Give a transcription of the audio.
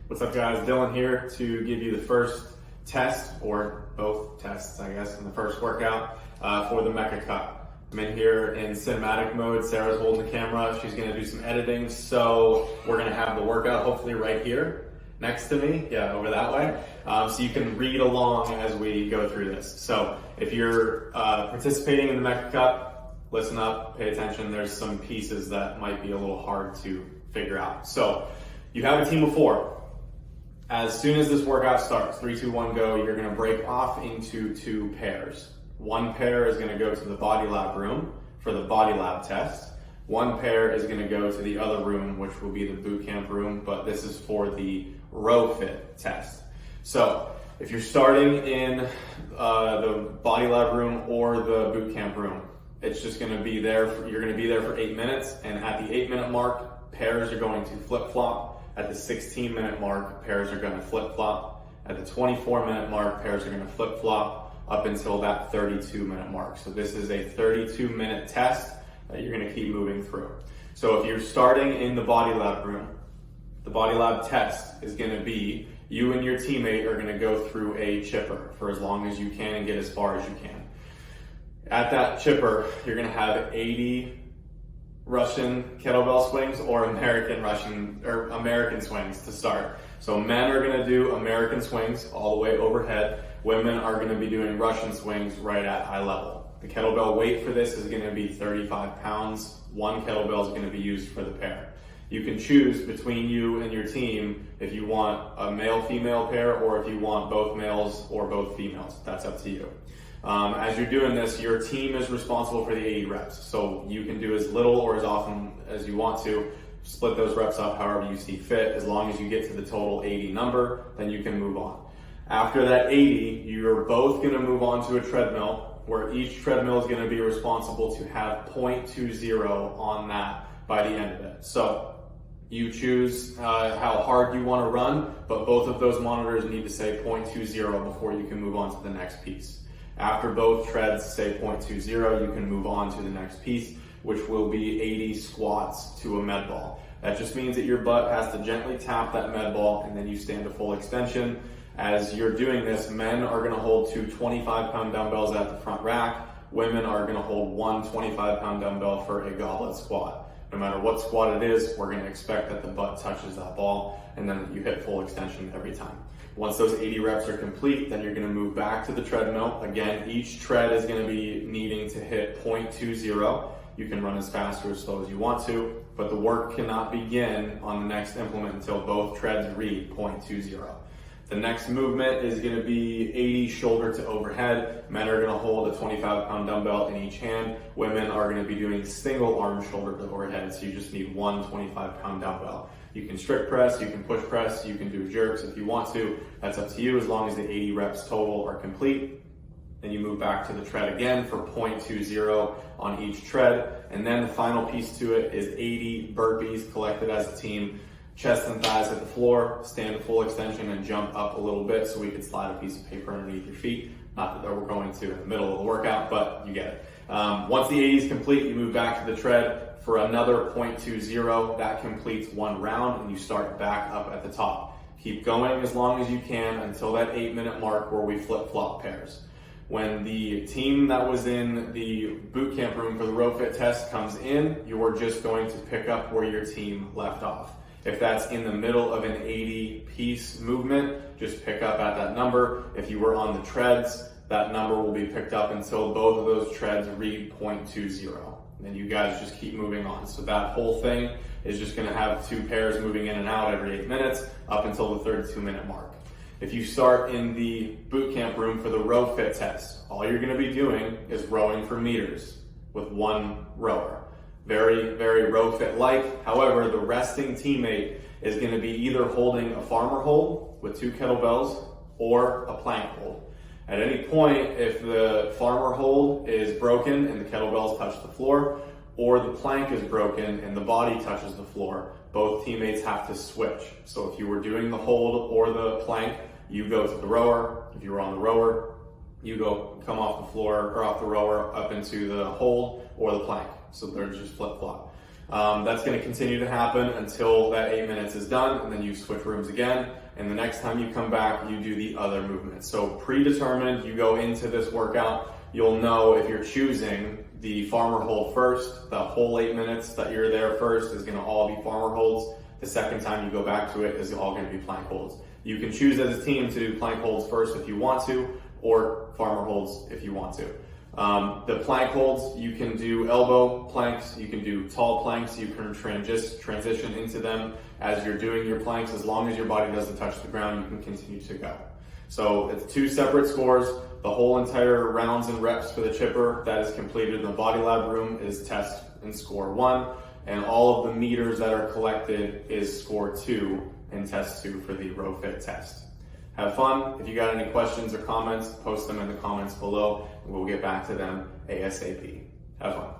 What's up guys, Dylan here to give you the first test, or both tests I guess, in the first workout for the Mecca cut. I'm in here in cinematic mode. Sarah's holding the camera, she's gonna do some editing, so we're gonna have the workout hopefully right here next to me, over that way, so you can read along as we go through this. So if you're participating in the Mecca cut, listen up, pay attention, there's some pieces that might be a little hard to figure out. So you have a team of 4. As soon as this workout starts, 3, 2, 1, go, you're gonna break off into 2 pairs. One pair is gonna go to the BodyLab room for the BodyLab test. One pair is gonna go to the other room, which will be the boot camp room, but this is for the RowFit test. So if you're starting in the BodyLab room or the boot camp room, it's just gonna be there, you're gonna be there for 8 minutes, and at the 8-minute mark, pairs are going to flip-flop. At the 16-minute mark, pairs are going to flip-flop. At the 24-minute mark, pairs are going to flip-flop up until that 32-minute mark. So this is a 32-minute test that you're going to keep moving through. So if you're starting in the BodyLab room, the BodyLab test is going to be you and your teammate are going to go through a chipper for as long as you can and get as far as you can. At that chipper, you're going to have 80 Russian kettlebell swings or American swings to start. So men are going to do American swings all the way overhead. Women are going to be doing Russian swings right at eye level. The kettlebell weight for this is going to be 35 pounds. One kettlebell is going to be used for the pair. You can choose between you and your team if you want a male-female pair or if you want both males or both females. That's up to you. As you're doing this, your team is responsible for the 80 reps. So you can do as little or as often as you want to. Split those reps up however you see fit. As long as you get to the total 80 number, then you can move on. After that 80, you're both going to move on to a treadmill where each treadmill is going to be responsible to have 0.20 on that by the end of it. So you choose how hard you want to run, but both of those monitors need to say 0.20 before you can move on to the next piece. After both treads say 0.20, you can move on to the next piece, which will be 80 squats to a med ball. That just means that your butt has to gently tap that med ball and then you stand to full extension. As you're doing this, men are going to hold 2 25-pound dumbbells at the front rack. Women are going to hold 1 25-pound dumbbell for a goblet squat. No matter what squat it is, we're going to expect that the butt touches that ball and then you hit full extension every time. Once those 80 reps are complete, then you're going to move back to the treadmill. Again, each tread is going to be needing to hit 0.20. You can run as fast or as slow as you want to, but the work cannot begin on the next implement until both treads read 0.20. The next movement is going to be 80 shoulder to overhead. Men are going to hold a 25-pound dumbbell in each hand. Women are going to be doing single arm shoulder to overhead, so you just need 1 25-pound dumbbell. You can strict press, you can push press, you can do jerks if you want to. That's up to you as long as the 80 reps total are complete. Then you move back to the tread again for 0.20 on each tread. And then the final piece to it is 80 burpees collected as a team. Chest and thighs at the floor, stand to full extension and jump up a little bit so we can slide a piece of paper underneath your feet. Not that we're going to in the middle of the workout, but you get it. Once the 80 is complete, you move back to the tread for another 0.20. That completes 1 round and you start back up at the top. Keep going as long as you can until that 8-minute mark where we flip-flop pairs. When the team that was in the boot camp room for the RowFit test comes in, you're just going to pick up where your team left off. If that's in the middle of an 80-piece movement, just pick up at that number. If you were on the treads, that number will be picked up until both of those treads read 0.20. And you guys just keep moving on. So that whole thing is just going to have 2 pairs moving in and out every 8 minutes up until the 32-minute mark. If you start in the boot camp room for the RowFit test, all you're going to be doing is rowing for meters with 1 rower. Very, very RowFit-like. However, the resting teammate is going to be either holding a farmer hold with 2 kettlebells or a plank hold. At any point, if the farmer hold is broken and the kettlebells touch the floor, or the plank is broken and the body touches the floor, both teammates have to switch. So if you were doing the hold or the plank, you go to the rower. If you were on the rower, you come off the floor or off the rower up into the hold or the plank. So they're just flip-flop. That's going to continue to happen until that 8 minutes is done, and then you switch rooms again. And the next time you come back, you do the other movement. So predetermined, you go into this workout, you'll know if you're choosing the farmer hold first, the whole 8 minutes that you're there first is going to all be farmer holds. The second time you go back to it is all going to be plank holds. You can choose as a team to do plank holds first if you want to, or farmer holds if you want to. The plank holds, you can do elbow planks, you can do tall planks, you can transition into them as you're doing your planks. As long as your body doesn't touch the ground, you can continue to go. So it's 2 separate scores. The whole entire rounds and reps for the chipper that is completed in the BodyLab room is test and score 1, and all of the meters that are collected is score 2 and test 2 for the RowFit test. Have fun. If you got any questions or comments, post them in the comments below, and we'll get back to them ASAP. Have fun.